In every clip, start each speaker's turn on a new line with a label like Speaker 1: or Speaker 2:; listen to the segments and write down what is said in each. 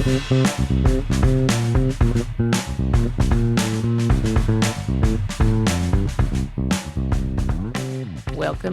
Speaker 1: Welcome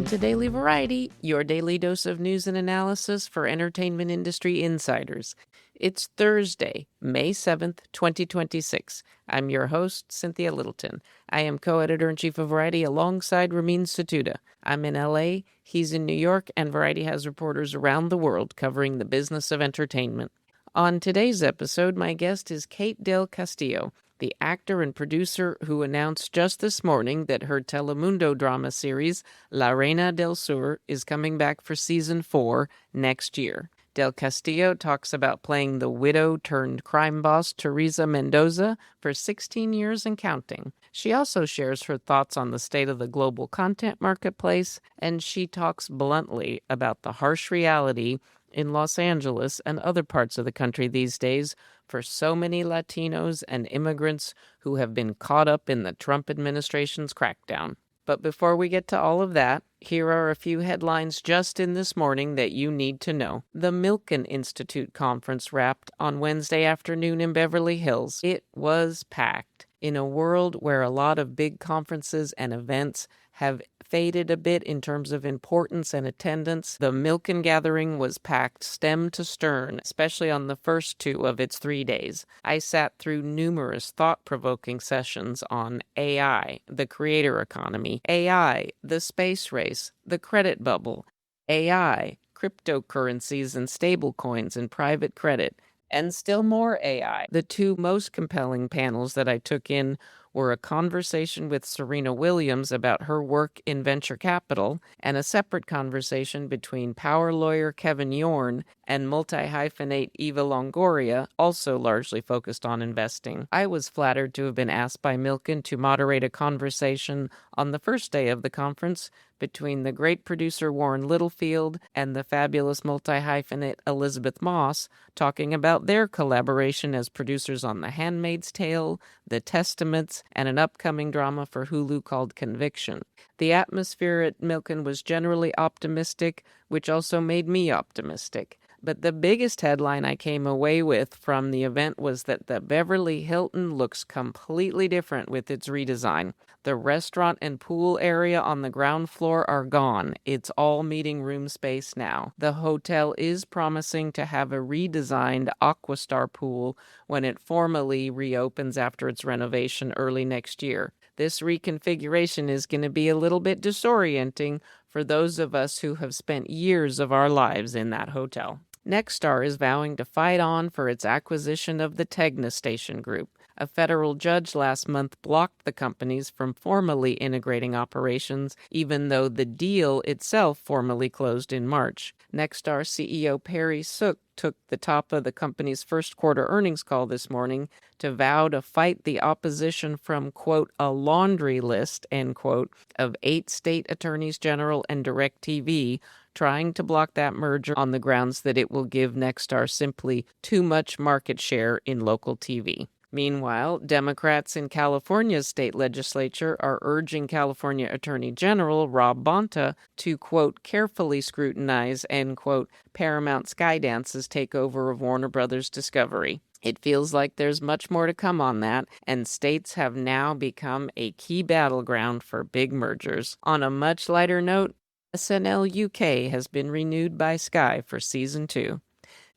Speaker 1: to Daily Variety, your daily dose of news and analysis for entertainment industry insiders. It's Thursday, May 7th, 2026. I'm your host, Cynthia Littleton. I am co-editor-in-chief of Variety alongside Ramin Satuda. I'm in LA, he's in New York, and Variety has reporters around the world covering the business of entertainment. On today's episode, my guest is Kate Del Castillo, the actor and producer who announced just this morning that her Telemundo drama series, La Reina del Sur, is coming back for season 4 next year. Del Castillo talks about playing the widow-turned-crime boss Teresa Mendoza for 16 years and counting. She also shares her thoughts on the state of the global content marketplace, and she talks bluntly about the harsh reality in Los Angeles and other parts of the country these days for so many Latinos and immigrants who have been caught up in the Trump administration's crackdown. But before we get to all of that, here are a few headlines just in this morning that you need to know. The Milken Institute conference wrapped on Wednesday afternoon in Beverly Hills. It was packed. In a world where a lot of big conferences and events have faded a bit in terms of importance and attendance, the Milken gathering was packed stem to stern, especially on the first 2 of its 3 days. I sat through numerous thought-provoking sessions on AI, the creator economy, AI, the space race, the credit bubble, AI, cryptocurrencies and stablecoins and private credit, and still more AI. The 2 most compelling panels that I took in were a conversation with Serena Williams about her work in venture capital and a separate conversation between power lawyer Kevin Yorn and multi-hyphenate Eva Longoria, also largely focused on investing. I was flattered to have been asked by Milken to moderate a conversation on the first day of the conference between the great producer Warren Littlefield and the fabulous multi-hyphenate Elizabeth Moss, talking about their collaboration as producers on The Handmaid's Tale, The Testaments, and an upcoming drama for Hulu called Conviction. The atmosphere at Milken was generally optimistic, which also made me optimistic. But the biggest headline I came away with from the event was that the Beverly Hilton looks completely different with its redesign. The restaurant and pool area on the ground floor are gone. It's all meeting room space now. The hotel is promising to have a redesigned Aquastar pool when it formally reopens after its renovation early next year. This reconfiguration is going to be a little bit disorienting for those of us who have spent years of our lives in that hotel. Nexstar is vowing to fight on for its acquisition of the Tegna Station Group. A federal judge last month blocked the companies from formally integrating operations, even though the deal itself formally closed in March. Nexstar CEO Perry Sook took the top of the company's first quarter earnings call this morning to vow to fight the opposition from, quote, a laundry list, end quote, of 8 state attorneys general and DirecTV trying to block that merger on the grounds that it will give Nexstar simply too much market share in local TV. Meanwhile, Democrats in California's state legislature are urging California Attorney General Rob Bonta to, quote, carefully scrutinize, end quote, Paramount Skydance's takeover of Warner Brothers Discovery. It feels like there's much more to come on that, and states have now become a key battleground for big mergers. On a much lighter note, SNL UK has been renewed by Sky for season 2.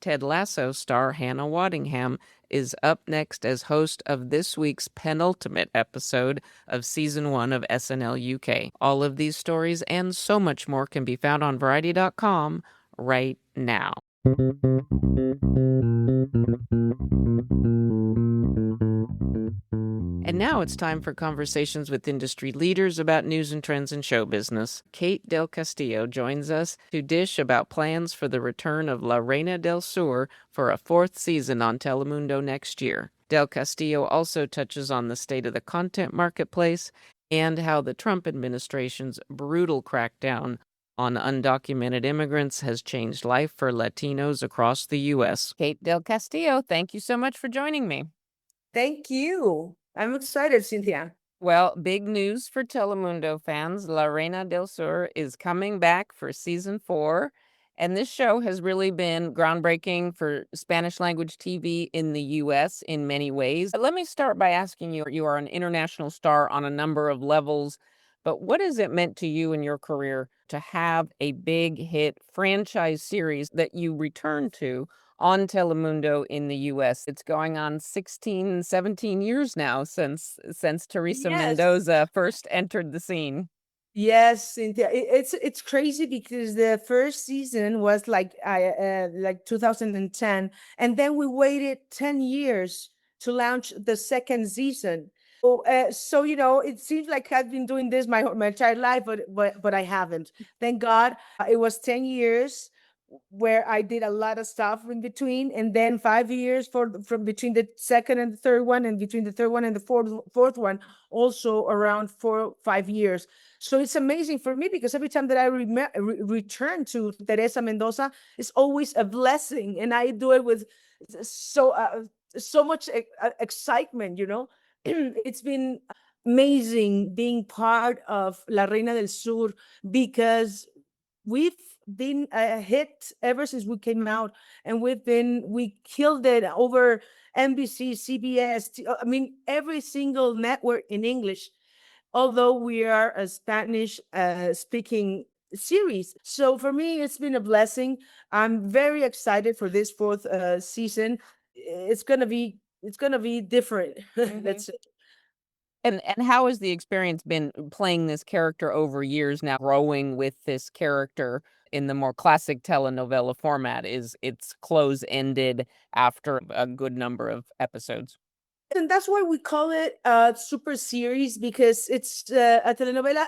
Speaker 1: Ted Lasso star Hannah Waddingham is up next as host of this week's penultimate episode of season 1 of SNL UK. All of these stories and so much more can be found on Variety.com right now. And now it's time for conversations with industry leaders about news and trends in show business. Kate Del Castillo joins us to dish about plans for the return of La Reina del Sur for a 4th season on Telemundo next year. Del Castillo also touches on the state of the content marketplace and how the Trump administration's brutal crackdown on undocumented immigrants has changed life for Latinos across the U.S. Kate Del Castillo, thank you so much for joining me.
Speaker 2: Thank you. I'm excited, Cynthia.
Speaker 1: Well, big news for Telemundo fans. La Reina del Sur is coming back for season 4, And this show has really been groundbreaking for Spanish language TV in the US in many ways. Let me start by asking you, you are an international star on a number of levels, but what has it meant to you in your career to have a big hit franchise series that you return to on Telemundo in the US? It's going on 16, 17 years now since Teresa
Speaker 2: Yes.
Speaker 1: Mendoza first entered the scene.
Speaker 2: Yes, Cynthia. It's crazy because the first season was like 2010, and then we waited 10 years to launch the second season. So it seems like I've been doing this my entire life, but I haven't. Thank God. It was 10 years where I did a lot of stuff in between, and then 5 years from between the second and the third one, and between the third one and the fourth one, also around 4 5 years. So it's amazing for me because every time that I return to Teresa Mendoza, it's always a blessing, and I do it with so so much excitement. It's been amazing being part of La Reina del Sur because we've been a hit ever since we came out, and we killed it over NBC, CBS. I mean, every single network in English, although we are a Spanish speaking series. So for me, it's been a blessing. I'm very excited for this fourth season. It's gonna be different. Let's
Speaker 1: And how has the experience been playing this character over years now, growing with this character in the more classic telenovela format? Is it's close-ended after a good number of episodes?
Speaker 2: and that's why we call it super series, because it's a telenovela.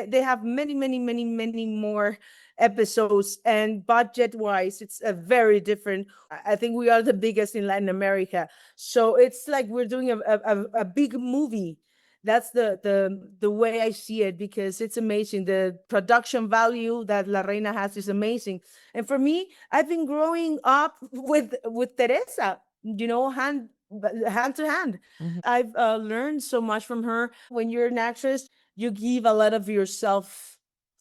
Speaker 2: They have many more episodes, and budget wise it's a very different. I think we are the biggest in Latin America, so it's like we're doing a big movie. That's the way I see it, because it's amazing. The production value that La Reina has is amazing. And for me, I've been growing up with Teresa, hand to hand.
Speaker 1: Mhm.
Speaker 2: I've learned so much from her. When you're an actress, you give a lot of yourself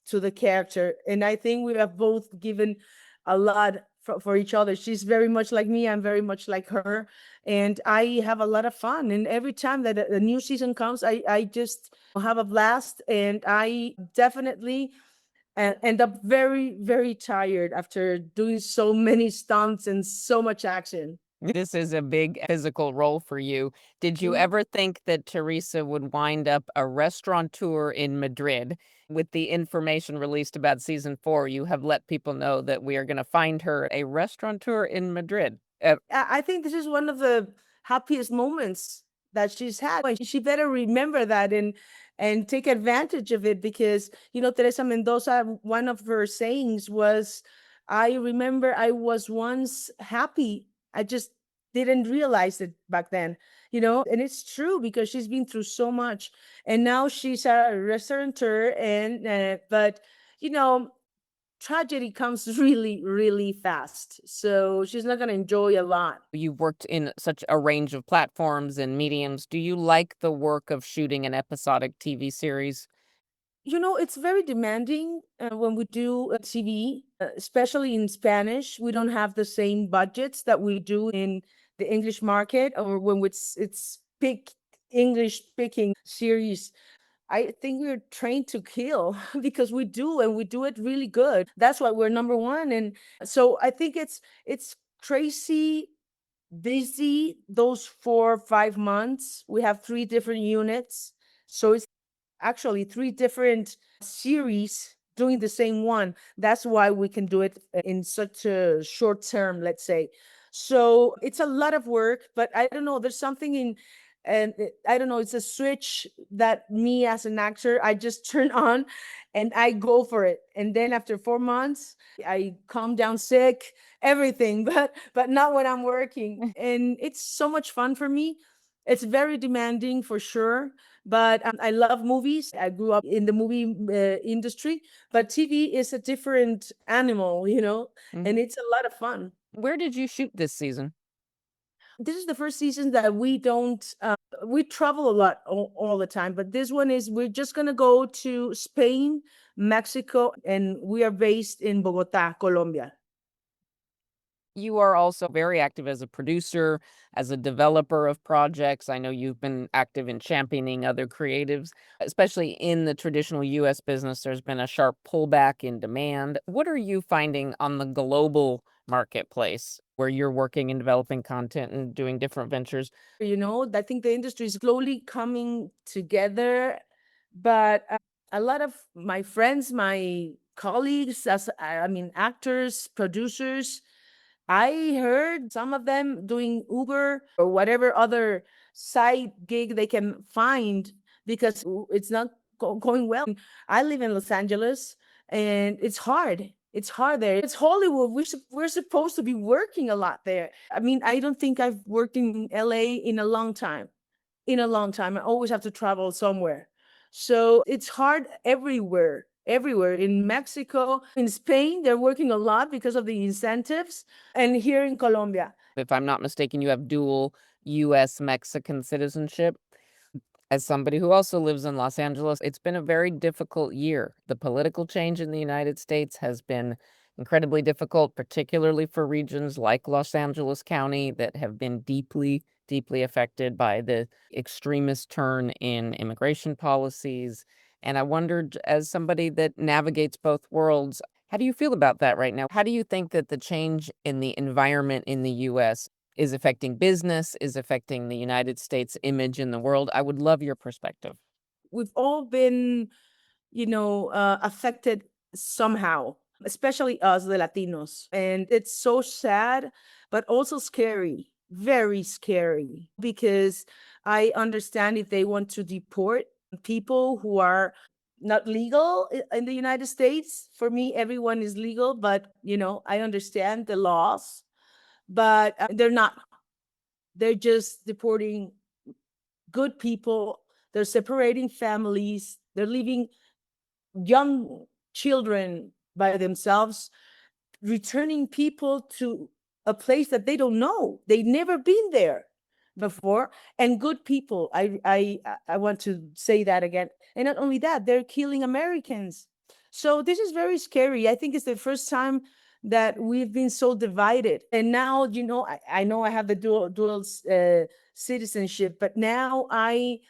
Speaker 2: to the character, and I think we have both given a lot for each other. She's very much like me, I'm very much like her, and I have a lot of fun. And every time that a new season comes, I just have a blast, and I definitely end up very tired after doing so many stunts and so much action.
Speaker 1: This is a big physical role for you. Did you ever think that Teresa would wind up a restaurateur in Madrid? With the information released about season 4, you have let people know that we are gonna find her a restaurateur in Madrid.
Speaker 2: I think this is one of the happiest moments that she's had. And she better remember that and take advantage of it, because Teresa Mendoza, one of her sayings was, "I remember I was once happy. I just didn't realize it back then." And it's true, because she's been through so much, and now she's a restaurateur. And but you know tragedy comes really fast, so she's not going to enjoy a lot.
Speaker 1: You've worked in such a range of platforms and mediums. Do you like the work of shooting an episodic TV series?
Speaker 2: It's very demanding when we do TV, especially in Spanish. We don't have the same budgets that we do in the English market, or when it's big English speaking series. I think we're trained to kill because we do, and we do it really good. That's why we're number one. And so I think it's crazy busy those 4 5 months. We have three different units, so it's actually three different series doing the same one. That's why we can do it in such a short term, let's say. So it's a lot of work, but I don't know, there's something in, and I don't know, it's a switch that me as an actor, I just turn on and I go for it. And then after 4 months, I calm down sick, everything, but not when I'm working. And it's so much fun for me. It's very demanding for sure, but I love movies. I grew up in the movie industry, but TV is a different animal,
Speaker 1: Mhm.
Speaker 2: and it's a lot of fun.
Speaker 1: Where did you shoot this season?
Speaker 2: This is the first season that we don't. We travel a lot all the time, but this one is we're just going to go to Spain, Mexico, and we are based in Bogota, Colombia.
Speaker 1: You are also very active as a producer, as a developer of projects. I know you've been active in championing other creatives, especially in the traditional US business. There's been a sharp pullback in demand. What are you finding on the global marketplace where you're working and developing content and doing different ventures?
Speaker 2: I think the industry is slowly coming together, but a lot of my friends, my colleagues, I mean, actors, producers, I heard some of them doing Uber or whatever other side gig they can find because it's not going well. I live in Los Angeles and it's hard. It's hard there. It's Hollywood. We're supposed to be working a lot there. I mean, I don't think I've worked in LA in a long time. In a long time. I always have to travel somewhere. So it's hard everywhere. Everywhere in Mexico, in Spain, they're working a lot because of the incentives, and here in Colombia.
Speaker 1: If I'm not mistaken, you have dual US Mexican citizenship. As somebody who also lives in Los Angeles, it's been a very difficult year. The political change in the United States has been incredibly difficult, particularly for regions like Los Angeles County that have been deeply, deeply affected by the extremist turn in immigration policies. And I wondered, as somebody that navigates both worlds, how do you feel about that right now? How do you think that the change in the environment in the US is affecting business, is affecting the United States image in the world? I would love your perspective.
Speaker 2: We've all been, affected somehow, especially us, the Latinos. And it's so sad, but also scary, very scary, because I understand if they want to deport people who are not legal in the United States. For me, everyone is legal, but, I understand the laws, but they're not. They're just deporting good people. They're separating families. They're leaving young children by themselves, returning people to a place that they don't know. They've never been there before, and good people. I want to say that again. And not only that, they're killing Americans. So this is very scary. I think it's the first time that we've been so divided. And now, I know I have the dual citizenship, but now I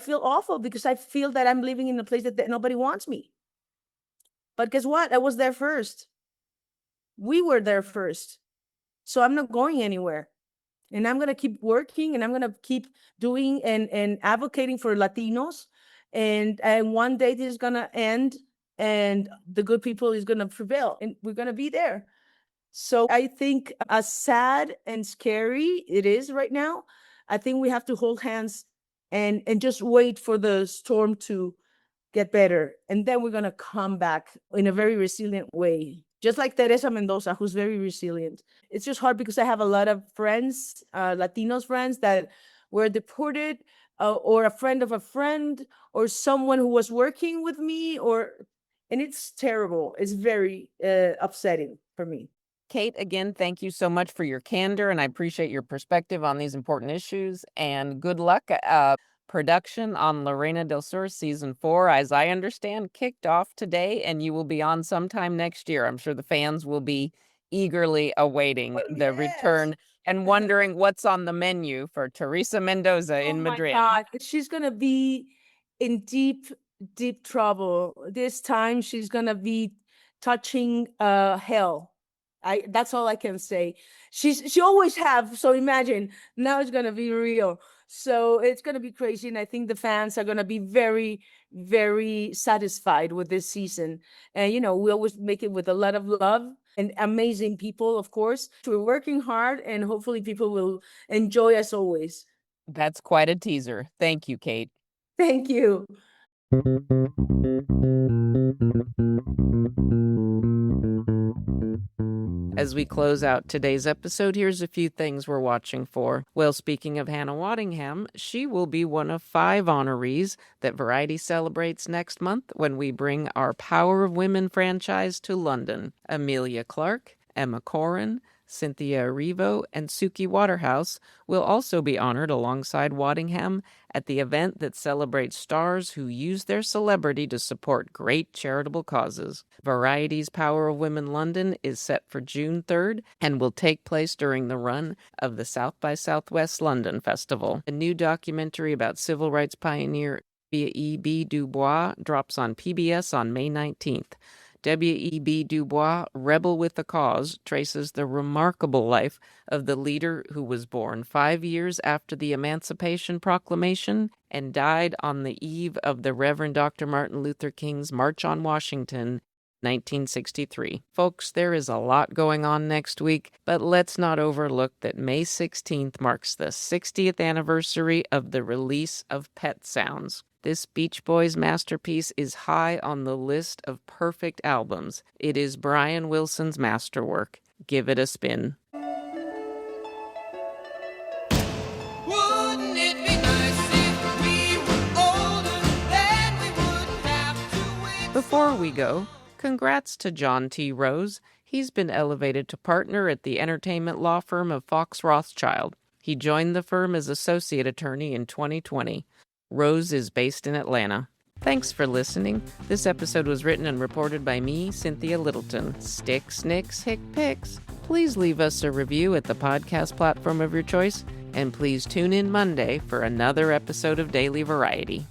Speaker 2: feel awful because I feel that I'm living in a place that nobody wants me. But guess what? I was there first. We were there first. So I'm not going anywhere. And I'm going to keep working and I'm going to keep doing and advocating for Latinos. And one day this is going to end and the good people is going to prevail and we're going to be there. So I think as sad and scary it is right now, I think we have to hold hands and just wait for the storm to get better. And then we're going to come back in a very resilient way. Just like Teresa Mendoza, who's very resilient. It's just hard because I have a lot of friends, Latinos friends that were deported, or a friend of a friend, or someone who was working with me, and it's terrible. It's very upsetting for me.
Speaker 1: Kate, again, thank you so much for your candor, and I appreciate your perspective on these important issues. And good luck. Production on La Reina del Sur season 4, as I understand, kicked off today, and you will be on sometime next year. I'm sure the fans will be eagerly awaiting the
Speaker 2: Yes.
Speaker 1: return and wondering what's on the menu for Teresa Mendoza
Speaker 2: Oh
Speaker 1: in
Speaker 2: my
Speaker 1: Madrid.
Speaker 2: God. She's going to be in deep, deep trouble. This time she's going to be touching hell. That's all I can say. She always have, so imagine now it's going to be real. So it's going to be crazy and I think the fans are going to be very very satisfied with this season. And we always make it with a lot of love and amazing people, of course. We're working hard and hopefully people will enjoy as always.
Speaker 1: That's quite a teaser. Thank you, Kate.
Speaker 2: Thank you.
Speaker 1: As we close out today's episode, here's a few things we're watching for. Well, speaking of Hannah Waddingham, she will be one of 5 honorees that Variety celebrates next month when we bring our Power of Women franchise to London. Amelia Clark, Emma Corrin, Cynthia Erivo and Suki Waterhouse will also be honored alongside Waddingham at the event that celebrates stars who use their celebrity to support great charitable causes. Variety's Power of Women London is set for June 3rd and will take place during the run of the South by Southwest London Festival. A new documentary about civil rights pioneer W.E.B. Du Bois drops on PBS on May 19th. W.E.B. Du Bois, Rebel with a Cause, traces the remarkable life of the leader who was born 5 years after the Emancipation Proclamation and died on the eve of the Reverend Dr. Martin Luther King's March on Washington, 1963. Folks, there is a lot going on next week, but let's not overlook that May 16th marks the 60th anniversary of the release of Pet Sounds. This Beach Boys masterpiece is high on the list of perfect albums. It is Brian Wilson's masterwork. Give it a spin.
Speaker 3: Wouldn't it be nice if we were older, then we wouldn't have to wait.
Speaker 1: Before we go, congrats to John T. Rose. He's been elevated to partner at the entertainment law firm of Fox Rothschild. He joined the firm as associate attorney in 2020. Rose is based in Atlanta. Thanks for listening. This episode was written and reported by me, Cynthia Littleton. Stick, snicks, hick, picks. Please leave us a review at the podcast platform of your choice, and please tune in Monday for another episode of Daily Variety.